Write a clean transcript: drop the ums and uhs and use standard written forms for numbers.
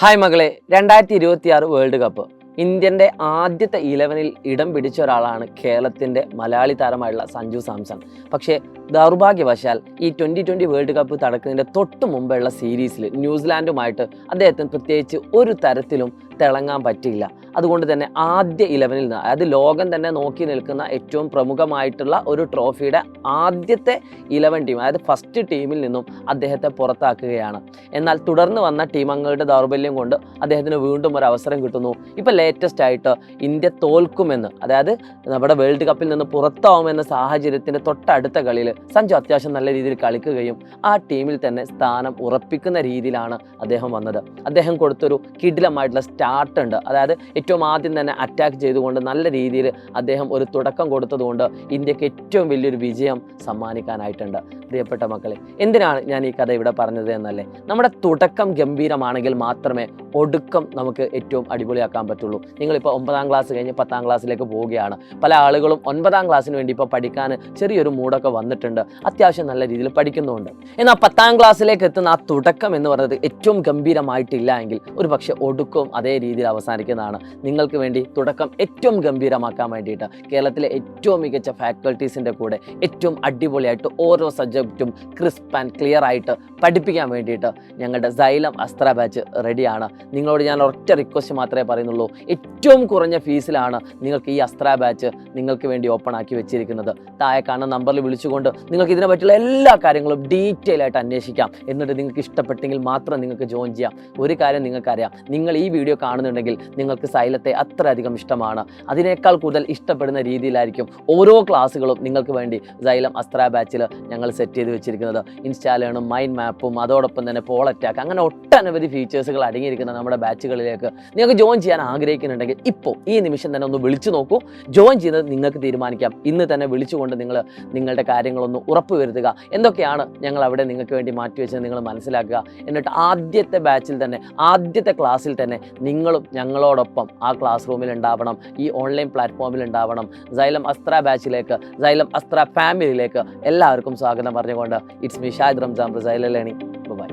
Hi മകളെ, 2026 world cup ഇന്ത്യൻ്റെ ആദ്യത്തെ 11-ൽ ഇടം പിടിച്ച ഒരാളാണ് കേരളത്തിൻ്റെ മലയാളി താരമായിട്ടുള്ള സഞ്ജു സാംസൺ. പക്ഷേ ദൗർഭാഗ്യവശാൽ ഈ 2020 വേൾഡ് കപ്പ് നടക്കുന്നതിൻ്റെ തൊട്ട് മുമ്പുള്ള സീരീസിൽ ന്യൂസിലാൻഡുമായിട്ട് അദ്ദേഹത്തിന് പ്രത്യേകിച്ച് ഒരു തരത്തിലും തിളങ്ങാൻ പറ്റിയില്ല. അതുകൊണ്ട് തന്നെ ആദ്യ 11-ൽ നിന്ന്, അതായത് ലോകം തന്നെ നോക്കി നിൽക്കുന്ന ഏറ്റവും പ്രമുഖമായിട്ടുള്ള ഒരു ട്രോഫിയുടെ ആദ്യത്തെ 11 ടീം, അതായത് ഫസ്റ്റ് ടീമിൽ നിന്നും അദ്ദേഹത്തെ പുറത്താക്കുകയാണ്. എന്നാൽ തുടർന്ന് വന്ന ടീം അംഗങ്ങളുടെ ദൗർബല്യം കൊണ്ട് അദ്ദേഹത്തിന് വീണ്ടും ഒരു അവസരം കിട്ടുന്നു. ഇപ്പം ലേറ്റസ്റ്റ് ആയിട്ട് ഇന്ത്യ തോൽക്കുമെന്ന്, അതായത് നമ്മുടെ വേൾഡ് കപ്പിൽ നിന്ന് പുറത്താവുമെന്ന സാഹചര്യത്തിൻ്റെ തൊട്ടടുത്ത കളിയിൽ സഞ്ജു അത്യാവശ്യം നല്ല രീതിയിൽ കളിക്കുകയും ആ ടീമിൽ തന്നെ സ്ഥാനം ഉറപ്പിക്കുന്ന രീതിയിലാണ് അദ്ദേഹം വന്നത്. അദ്ദേഹം കൊടുത്തൊരു കിടിലമായിട്ടുള്ള സ്റ്റാർട്ട് ഉണ്ട്. അതായത് ഏറ്റവും ആദ്യം തന്നെ അറ്റാക്ക് ചെയ്തുകൊണ്ട് നല്ല രീതിയിൽ അദ്ദേഹം ഒരു തുടക്കം കൊടുത്തതുകൊണ്ട് ഇന്ത്യക്ക് ഏറ്റവും വലിയൊരു വിജയം സമ്മാനിക്കാനായിട്ടുണ്ട്. പ്രിയപ്പെട്ട മക്കളെ, എന്തിനാണ് ഞാൻ ഈ കഥ ഇവിടെ പറഞ്ഞത് എന്നല്ലേ, നമ്മുടെ തുടക്കം ഗംഭീരമാണെങ്കിൽ മാത്രമേ ഒടുക്കം നമുക്ക് ഏറ്റവും അടിപൊളിയാക്കാൻ പറ്റുള്ളൂ. നിങ്ങളിപ്പോൾ 9ാം ക്ലാസ് കഴിഞ്ഞ് 10ാം ക്ലാസ്സിലേക്ക് പോവുകയാണ്. പല ആളുകളും 9ാം ക്ലാസ്സിന് വേണ്ടി ഇപ്പോൾ പഠിക്കാൻ ചെറിയൊരു മൂടൊക്കെ വന്നിട്ടുണ്ട്, അത്യാവശ്യം നല്ല രീതിയിൽ പഠിക്കുന്നുമുണ്ട്. എന്നാൽ 10ാം ക്ലാസ്സിലേക്ക് എത്തുന്ന ആ തുടക്കം എന്ന് പറയുന്നത് ഏറ്റവും ഗംഭീരമായിട്ടില്ല എങ്കിൽ ഒരു പക്ഷേ ഒടുക്കവും അതേ രീതിയിൽ അവസാനിക്കുന്നതാണ്. നിങ്ങൾക്ക് വേണ്ടി തുടക്കം ഏറ്റവും ഗംഭീരമാക്കാൻ വേണ്ടിയിട്ട് കേരളത്തിലെ ഏറ്റവും മികച്ച ഫാക്കൽറ്റീസിൻ്റെ കൂടെ ഏറ്റവും അടിപൊളിയായിട്ട് ഓരോ സബ്ജക്റ്റും ക്രിസ്പ് ആൻഡ് ക്ലിയർ ആയിട്ട് പഠിപ്പിക്കാൻ വേണ്ടിയിട്ട് ഞങ്ങളുടെ സൈലം അസ്ത്ര ബാച്ച് റെഡിയാണ്. നിങ്ങളോട് ഞാൻ ഒറ്റ റിക്വസ്റ്റ് മാത്രമേ പറയുന്നുള്ളൂ. ഏറ്റവും കുറഞ്ഞ ഫീസിലാണ് നിങ്ങൾക്ക് ഈ അസ്ത്ര ബാച്ച് നിങ്ങൾക്ക് വേണ്ടി ഓപ്പൺ ആക്കി വെച്ചിരിക്കുന്നത്. താഴെ കാണുന്ന നമ്പറിൽ വിളിച്ചുകൊണ്ട് നിങ്ങൾക്ക് ഇതിനെ പറ്റിയുള്ള എല്ലാ കാര്യങ്ങളും ഡീറ്റെയിൽ ആയിട്ട് അന്വേഷിക്കാം. എന്നിട്ട് നിങ്ങൾക്ക് ഇഷ്ടപ്പെട്ടെങ്കിൽ മാത്രം നിങ്ങൾക്ക് ജോയിൻ ചെയ്യാം. ഒരു കാര്യം നിങ്ങൾക്കറിയാം, നിങ്ങൾ ഈ വീഡിയോ കാണുന്നുണ്ടെങ്കിൽ നിങ്ങൾക്ക് സൈലത്തെ അത്രയധികം ഇഷ്ടമാണ്. അതിനേക്കാൾ കൂടുതൽ ഇഷ്ടപ്പെടുന്ന രീതിയിലായിരിക്കും ഓരോ ക്ലാസ്സുകളും നിങ്ങൾക്ക് വേണ്ടി സൈലം അസ്ത്ര ബാച്ചിൽ ഞങ്ങൾ സെറ്റ് ചെയ്ത് വെച്ചിരിക്കുന്നത്. ഇൻസ്റ്റാലാണ് മൈൻഡ് മാപ്പും അതോടൊപ്പം തന്നെ പോൾ അറ്റാക്ക്, അങ്ങനെ ഒട്ടനവധി ഫീച്ചേഴ്സുകൾ അടങ്ങിയിരിക്കുന്ന നമ്മുടെ ബാച്ചുകളിലേക്ക് നിങ്ങൾക്ക് ജോയിൻ ചെയ്യാൻ ആഗ്രഹിക്കുന്നുണ്ടെങ്കിൽ ഇപ്പോൾ ഈ നിമിഷം തന്നെ ഒന്ന് വിളിച്ചു നോക്കൂ. ജോയിൻ ചെയ്യുന്നത് നിങ്ങൾക്ക് തീരുമാനിക്കാം. ഇന്ന് തന്നെ വിളിച്ചുകൊണ്ട് നിങ്ങൾ നിങ്ങളുടെ കാര്യങ്ങളൊന്ന് ഉറപ്പുവരുത്തുക. എന്തൊക്കെയാണ് ഞങ്ങൾ അവിടെ നിങ്ങൾക്ക് വേണ്ടി മാറ്റിവെച്ചത് നിങ്ങൾ മനസ്സിലാക്കുക. എന്നിട്ട് ആദ്യത്തെ ബാച്ചിൽ തന്നെ, ആദ്യത്തെ ക്ലാസ്സിൽ തന്നെ നിങ്ങളും ഞങ്ങളോടൊപ്പം ആ ക്ലാസ് റൂമിൽ ഉണ്ടാവണം, ഈ ഓൺലൈൻ പ്ലാറ്റ്ഫോമിൽ ഉണ്ടാവണം. സൈലം അസ്ത്ര ബാച്ചിലേക്ക്, സൈലം അസ്ത്ര ഫാമിലിയിലേക്ക് എല്ലാവർക്കും സ്വാഗതം പറഞ്ഞുകൊണ്ട് it's me Shahid Ramzan, xylem learning. By.